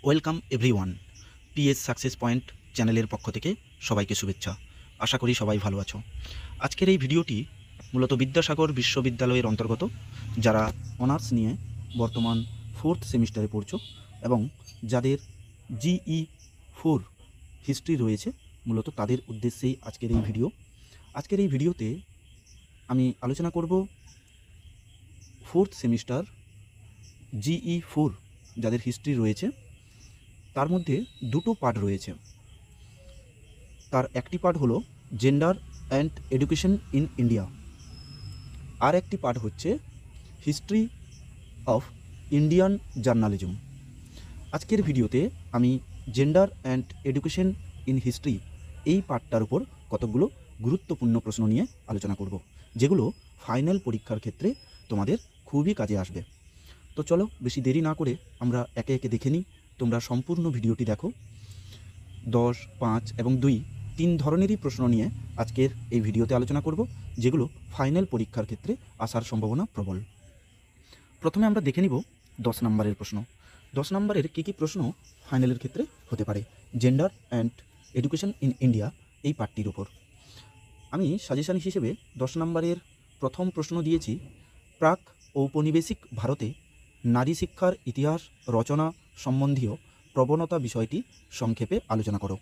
Welcome everyone. PS success point চ্যানেলের পক্ষ থেকে সবাইকে শুভেচ্ছা। আশা করি সবাই ভালো আছো। আজকের এই ভিডিওটি মূলত বিদ্যাসাগর বিশ্ববিদ্যালয়ের অন্তর্গত যারা অনার্স নিয়ে বর্তমান 4th সেমিস্টারে পড়ছো এবং যাদের GE4 হিস্ট্রি রয়েছে, মূলত তাদের উদ্দেশ্যেই আজকের এই ভিডিও। আজকের এই ভিডিওতে আমি আলোচনা করব 4th সেমিস্টার GE4 যাদের হিস্ট্রি রয়েছে তার মধ্যে দুটো পার্ট রয়েছে। তার একটি পার্ট হলো gender and education in India, আর একটি পার্ট হচ্ছে হিস্ট্রি অফ ইন্ডিয়ান জার্নালিজম। আজকের ভিডিওতে আমি gender and education in history এই পার্টটার উপর কতগুলো গুরুত্বপূর্ণ প্রশ্ন নিয়ে আলোচনা করব, যেগুলো ফাইনাল পরীক্ষার ক্ষেত্রে তোমাদের খুবই কাজে আসবে। তো চলো বেশি দেরি না করে আমরা একে একে দেখে নিই। তোমরা সম্পূর্ণ ভিডিওটি দেখো। 10, 5 এবং 2 তিন ধরনেরই প্রশ্ন নিয়ে আজকের এই ভিডিওতে আলোচনা করব, যেগুলো ফাইনাল পরীক্ষার ক্ষেত্রে আসার সম্ভাবনা প্রবল। প্রথমে আমরা দেখে নিব 10 নম্বরের প্রশ্ন। 10 নম্বরের কী কী প্রশ্ন ফাইনালের ক্ষেত্রে হতে পারে gender and education in India এই পার্টটির উপর। আমি সাজেশন হিসেবে 10 নম্বরের প্রথম প্রশ্ন দিয়েছি, প্রাক ঔপনিবেশিক ভারতে নারী শিক্ষার ইতিহাস রচনা সম্বন্ধীয় প্রবণতা বিষয়টি সংক্ষেপে আলোচনা করো।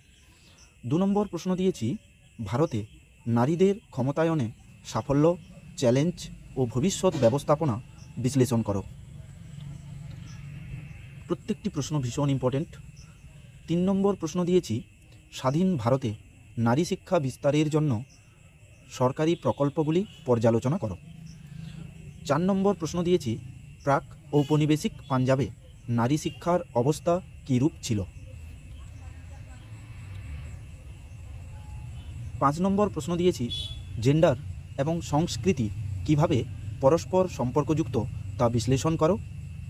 2 নম্বর প্রশ্ন দিয়েছি, ভারতে নারীদের ক্ষমতায়নে সাফল্য, চ্যালেঞ্জ ও ভবিষ্যৎ ব্যবস্থাপনা বিশ্লেষণ করো। প্রত্যেকটি প্রশ্ন ভীষণ ইম্পর্টেন্ট। 3 নম্বর প্রশ্ন দিয়েছি, স্বাধীন ভারতে নারী শিক্ষা বিস্তারের জন্য সরকারি প্রকল্পগুলি পর্যালোচনা করো। 4 নম্বর প্রশ্ন দিয়েছি, প্রাক ঔপনিবেশিক পাঞ্জাবে নারী শিক্ষার অবস্থা কীরূপ ছিল। 5 নম্বর প্রশ্ন দিয়েছি, জেন্ডার এবং সংস্কৃতি কিভাবে পরস্পর সম্পর্কযুক্ত তা বিশ্লেষণ করো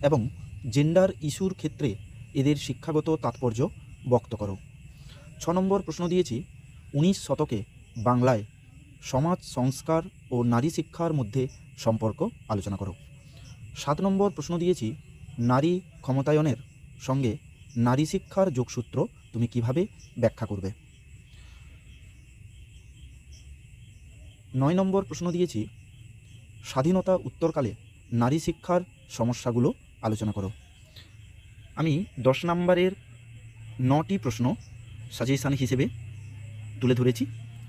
এবং জেন্ডার ইস্যুর ক্ষেত্রে এদের শিক্ষাগত তাৎপর্য ব্যক্ত করো। 6 নম্বর প্রশ্ন দিয়েছি, 19 শতকে বাংলায় সমাজ সংস্কার ও নারী শিক্ষার মধ্যে সম্পর্ক আলোচনা করো। 7 নম্বর প্রশ্ন দিয়েছি, নারী ক্ষমতায়নের সঙ্গে নারী শিক্ষার যোগসূত্র তুমি কিভাবে ব্যাখ্যা করবে। 9 নম্বর প্রশ্ন দিয়েছি, স্বাধীনতা উত্তরকালে নারী শিক্ষার সমস্যাগুলো আলোচনা করো। আমি 10 নম্বরের 9টি প্রশ্ন সাজেশান হিসেবে তুলে ধরেছি।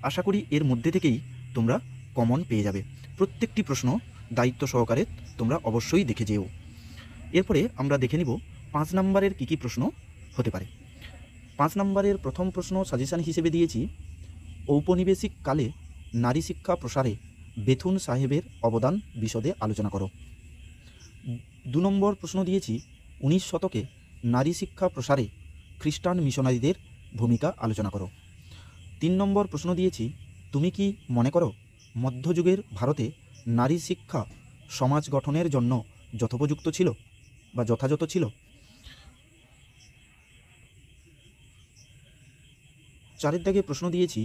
আশা করি এর মধ্যে থেকেই তোমরা কমন পেয়ে যাবে। প্রত্যেকটি প্রশ্ন দায়িত্ব সহকারে তোমরা অবশ্যই দেখে যেও। এরপরে আমরা দেখে নিব 5 নম্বরের কী কী প্রশ্ন হতে পারে। 5 নম্বরের প্রথম প্রশ্ন সাজেশান হিসেবে দিয়েছি, ঔপনিবেশিক কালে নারী শিক্ষা প্রসারে বেথুন সাহেবের অবদান বিশদে আলোচনা করো। 2 নম্বর প্রশ্ন দিয়েছি, 19 শতকে নারী শিক্ষা প্রসারে খ্রিস্টান মিশনারিদের ভূমিকা আলোচনা করো। 3 নম্বর প্রশ্ন দিয়েছি, তুমি কি মনে করো মধ্যযুগের ভারতে নারী শিক্ষা সমাজ গঠনের জন্য যথোপযুক্ত ছিল বা যথাযথ ছিল। 4 দাগে প্রশ্ন দিয়েছি,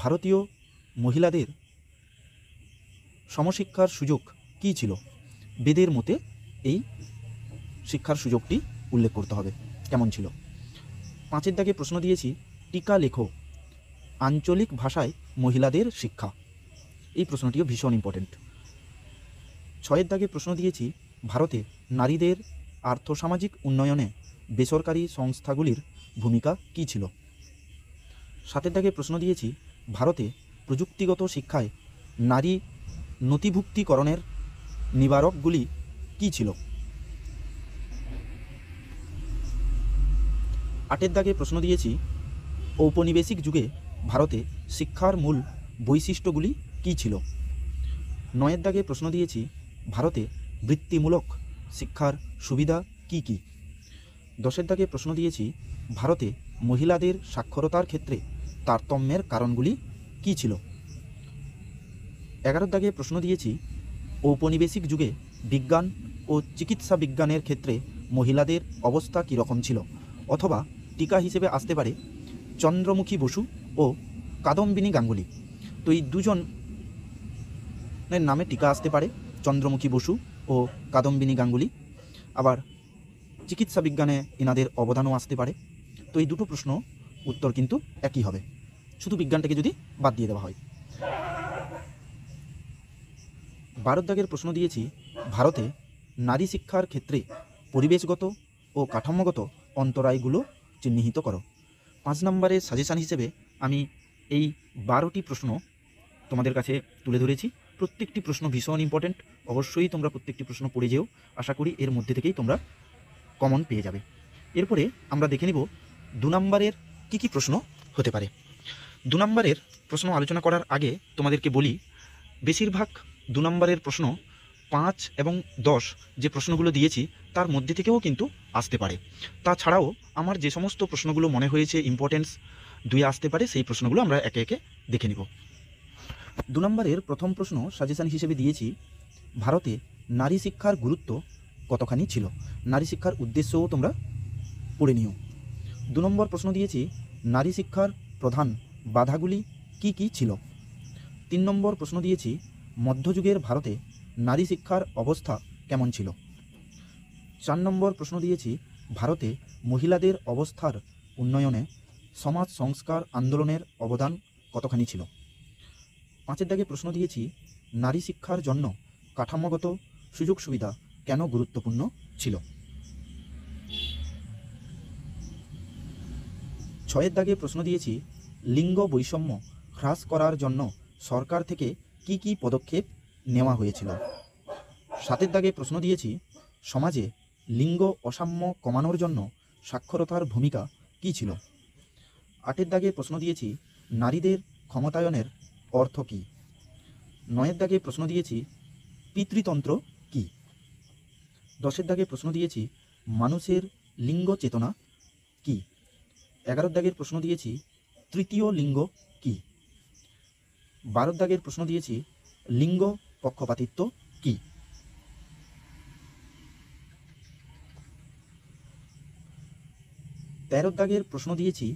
ভারতীয় মহিলাদের সমশিক্ষার সুযোগ কী ছিল। বেদের মতে এই শিক্ষার সুযোগটি উল্লেখ করতে হবে, কেমন ছিল। 5 দাগে প্রশ্ন দিয়েছি, টিকা লেখো আঞ্চলিক ভাষায় মহিলাদের শিক্ষা। এই প্রশ্নটিও ভীষণ ইম্পর্টেন্ট। 6 দাগে প্রশ্ন দিয়েছি, ভারতে নারীদের আর্থসামাজিক উন্নয়নে বেসরকারি সংস্থাগুলির ভূমিকা কী ছিল। 7 দাগে প্রশ্ন দিয়েছি, ভারতে প্রযুক্তিগত শিক্ষায় নারী নথিভুক্তিকরণের নিবারকগুলি কী ছিল। 8 দাগে প্রশ্ন দিয়েছি, ঔপনিবেশিক যুগে ভারতে শিক্ষার মূল বৈশিষ্ট্যগুলি কী ছিল। 9 দাগে প্রশ্ন দিয়েছি, ভারতে বৃত্তিমূলক শিক্ষার সুবিধা কী কী। 10 দাগে প্রশ্ন দিয়েছি, ভারতে মহিলাদের সাক্ষরতার ক্ষেত্রে তারতম্যের কারণগুলি কী ছিল। 11 দাগে প্রশ্ন দিয়েছি, ঔপনিবেশিক যুগে বিজ্ঞান ও চিকিৎসা বিজ্ঞানের ক্ষেত্রে মহিলাদের অবস্থা কীরকম ছিল, অথবা টিকা হিসেবে আসতে পারে চন্দ্রমুখী বসু ও কাদম্বিনী গাঙ্গুলি। তো এই দুজনের নামে টিকা আসতে পারে, চন্দ্রমুখী বসু ও কাদম্বিনী গাঙ্গুলি। আবার চিকিৎসা বিজ্ঞানে এনাদের অবদানও আসতে পারে। তো এই দুটো প্রশ্ন উত্তর কিন্তু একই হবে, শুধু বিজ্ঞানটাকে যদি বাদ দিয়ে দেওয়া হয়। 12 দাগের প্রশ্ন দিয়েছি, ভারতে নারী শিক্ষার ক্ষেত্রে পরিবেশগত ও কাঠামোগত অন্তরায়গুলো চিহ্নিত করো। 5 নম্বরের সাজেশান হিসেবে আমি এই 12টি প্রশ্ন তোমাদের কাছে তুলে ধরেছি। প্রত্যেকটি প্রশ্ন ভীষণ ইম্পর্টেন্ট, অবশ্যই তোমরা প্রত্যেকটি প্রশ্ন পড়ে যেও। আশা করি এর মধ্যে থেকেই তোমরা কমন পেয়ে যাবে। এরপরে আমরা দেখে নিব 2 নম্বরের কী প্রশ্ন হতে পারে। 2 নম্বরের প্রশ্ন আলোচনা করার আগে তোমাদেরকে বলি, বেশিরভাগ 2 নম্বরের প্রশ্ন 5 এবং 10 যে প্রশ্নগুলো দিয়েছি তার মধ্যে থেকেও কিন্তু আসতে পারে। তাছাড়াও আমার যে সমস্ত প্রশ্নগুলো মনে হয়েছে ইম্পর্টেন্স 2 আসতে পারে, সেই প্রশ্নগুলো আমরা একে একে দেখে নিব। 2 নম্বরের প্রথম প্রশ্ন সাজেশান হিসেবে দিয়েছি, ভারতে নারী শিক্ষার গুরুত্ব কতখানি ছিল। নারী শিক্ষার উদ্দেশ্যও তোমরা পড়ে নিও। 2 নম্বর প্রশ্ন দিয়েছি, নারী শিক্ষার প্রধান বাধাগুলি কি কি ছিল। 3 নম্বর প্রশ্ন দিয়েছি, মধ্যযুগের ভারতে নারী শিক্ষার অবস্থা কেমন ছিল। 4 নম্বর প্রশ্ন দিয়েছি, ভারতে মহিলাদের অবস্থার উন্নয়নে সমাজ সংস্কার আন্দোলনের অবদান কতখানি ছিল। 5 দাগে প্রশ্ন দিয়েছি, নারী শিক্ষার জন্য কাঠামোগত সুযোগ সুবিধা কেন গুরুত্বপূর্ণ ছিল। 6 দাগে প্রশ্ন দিয়েছি, লিঙ্গ বৈষম্য হ্রাস করার জন্য সরকার থেকে কি কি পদক্ষেপ নেওয়া হয়েছিল। 7 দাগে প্রশ্ন দিয়েছি, সমাজে লিঙ্গ অসাম্য কমানোর জন্য সাক্ষরতার ভূমিকা কী ছিল। 8 দাগে প্রশ্ন দিয়েছি, নারীদের ক্ষমতায়নের অর্থ কী। 9 দাগে প্রশ্ন দিয়েছি, পিতৃতন্ত্র কী। 10 দাগে প্রশ্ন দিয়েছি, মানুষের লিঙ্গ চেতনা কী। 11 দাগের প্রশ্ন দিয়েছি, তৃতীয় লিঙ্গ কী। 12 দাগের প্রশ্ন দিয়েছি, লিঙ্গ পক্ষপাতিত্ব কী। 13 দাগের প্রশ্ন দিয়েছি,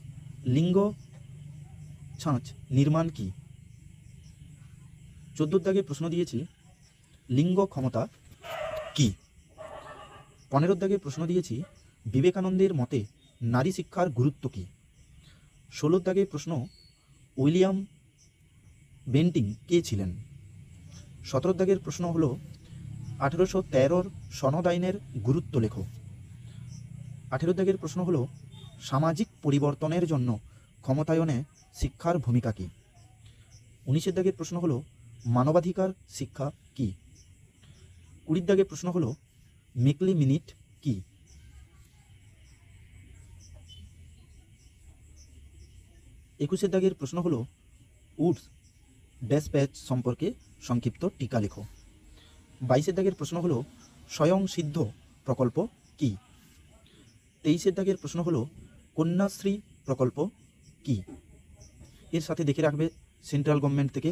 লিঙ্গ ছাঁচ নির্মাণ কী। 14 দাগের প্রশ্ন দিয়েছি, লিঙ্গ ক্ষমতা কী। 15 দাগের প্রশ্ন দিয়েছি, বিবেকানন্দের মতে নারী শিক্ষার গুরুত্ব কী। 16 দাগের প্রশ্ন, উইলিয়াম বেন্টিং কে ছিলেন। 17 দাগের প্রশ্ন হলো 1813 সনদ আইনের গুরুত্ব লেখো। 18 দাগের প্রশ্ন হলো, সামাজিক পরিবর্তনের জন্য ক্ষমতায়নে শিক্ষার ভূমিকা কী। 19 দাগের প্রশ্ন হলো, মানবাধিকার শিক্ষা কী। 20 দাগের প্রশ্ন হলো, মেকলি মিনিট কী। 21 দাগের প্রশ্ন হলো, উডস ড্যাশপ্যাচ সম্পর্কে সংক্ষিপ্ত টিকা লেখো। 22 দাগের প্রশ্ন হলো, স্বয়ংসিদ্ধ প্রকল্প কী। 23 দাগের প্রশ্ন হলো, কন্যাশ্রী প্রকল্প কী। এর সাথে দেখে রাখবে সেন্ট্রাল গভর্নমেন্ট থেকে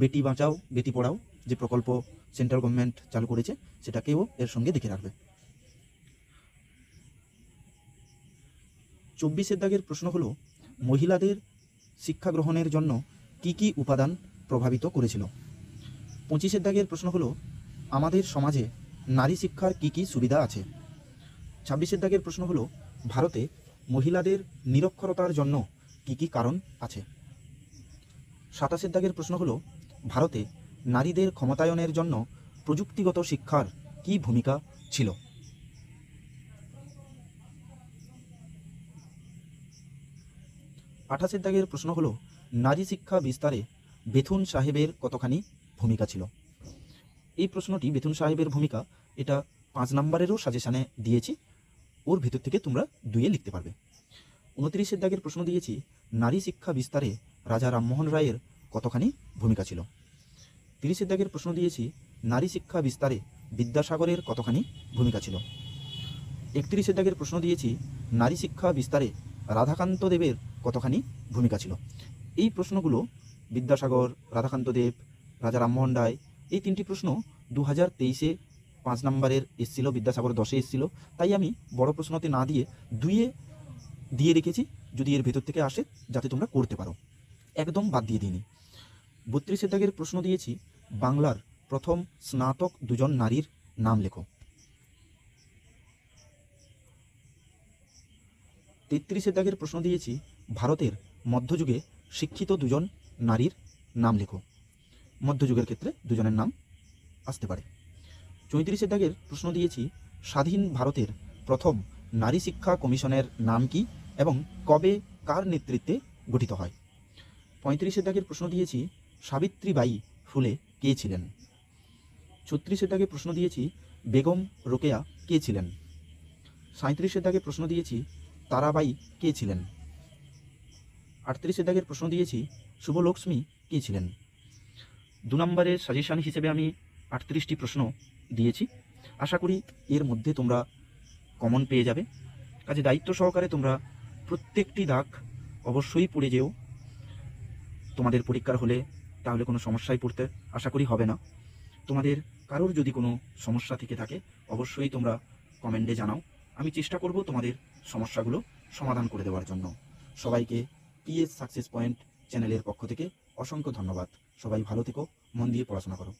বেটি বাঁচাও বেটি পড়াও যে প্রকল্প সেন্ট্রাল গভর্নমেন্ট চালু করেছে, সেটাকেও এর সঙ্গে দেখে রাখবে। 24 দাগের প্রশ্ন হলো, মহিলাদের শিক্ষা গ্রহণের জন্য কি কি উপাদান প্রভাবিত করেছিল। 25 দাগের প্রশ্ন হলো, আমাদের সমাজে নারী শিক্ষার কি কি সুবিধা আছে। 26 দাগের প্রশ্ন হলো, ভারতে মহিলাদের নিরক্ষরতার জন্য কি কি কারণ আছে। 27 দাগের প্রশ্ন হলো, ভারতে নারীদের ক্ষমতায়নের জন্য প্রযুক্তিগত শিক্ষার কি ভূমিকা ছিল। 28 দাগের প্রশ্ন হলো, নারী শিক্ষা বিস্তারে বেথুন সাহেবের কতখানি ভূমিকা ছিল। এই প্রশ্নটি বেথুন সাহেবের ভূমিকা এটা 5 নম্বরেরও সাজেশানে দিয়েছি, ওর ভেতর থেকে তোমরা 2 লিখতে পারবে। 29 দাগের প্রশ্ন দিয়েছি, নারী শিক্ষা বিস্তারে রাজা রামমোহন রায়ের কতখানি ভূমিকা ছিল। 30 দাগের প্রশ্ন দিয়েছি, নারী শিক্ষা বিস্তারে বিদ্যাসাগরের কতখানি ভূমিকা ছিল। 31 দাগের প্রশ্ন দিয়েছি, নারী শিক্ষা বিস্তারে রাধাকান্ত দেবের কতখানি ভূমিকা ছিল। এই প্রশ্নগুলো বিদ্যাসাগর, রাধাকান্ত দেব, রাজা রামমোহন রায়, এই 3টি প্রশ্ন 2023-এ 5 নম্বরের এসেছিল, বিদ্যাসাগর 10-এ এসেছিল। তাই আমি বড় প্রশ্নতে না দিয়ে 2-এ দিয়ে রেখেছি, যদি এর ভেতর থেকে আসে যাতে তোমরা করতে পারো, একদম বাদ দিয়ে দিইনি। 32 দাগের প্রশ্ন দিয়েছি, বাংলার প্রথম স্নাতক 2 জন নারীর নাম লেখো। 33 দাগের প্রশ্ন দিয়েছি ভারতের মধ্যযুগে শিক্ষিত দুজন নারীর নাম লেখো। মধ্যযুগের ক্ষেত্রে দুজনের নাম আসতে পারে। 34 দাগের প্রশ্ন দিয়েছি স্বাধীন ভারতের প্রথম নারী শিক্ষা কমিশনের নাম কি এবং কবে কার নেতৃত্বে গঠিত হয়। 35 দাগের প্রশ্ন দিয়েছি সাবিত্রীবাঈ ফুলে কে ছিলেন। 36 দাগে প্রশ্ন দিয়েছি বেগম রোকেয়া কে ছিলেন। 37 দাগে প্রশ্ন দিয়েছি তারাবাঈ কে ছিলেন। 38 দাগের প্রশ্ন দিয়েছি শুভলক্ষ্মী কে ছিলেন। 2 নম্বরের সাজেশন হিসেবে আমি 38টি প্রশ্ন দিয়েছি। আশা করি এর মধ্যে তোমরা কমন পেয়ে যাবে। কাজে দায়িত্ব সহকারে তোমরা প্রত্যেকটি দাগ অবশ্যই পড়ে যেও। তোমাদের পরীক্ষার হলে তাহলে কোনো সমস্যায় পড়তে আশা করি হবে না। তোমাদের কারোর যদি কোনো সমস্যা থেকে থাকে অবশ্যই তোমরা কমেন্টে জানাও। আমি চেষ্টা করব তোমাদের সমস্যাগুলো সমাধান করে দেওয়ার জন্য। সবাইকে পিএস সাকসেস পয়েন্ট চ্যানেলের পক্ষ থেকে অসংখ্য ধন্যবাদ। সবাই ভালো থেকো, মন দিয়ে পড়াশোনা করো।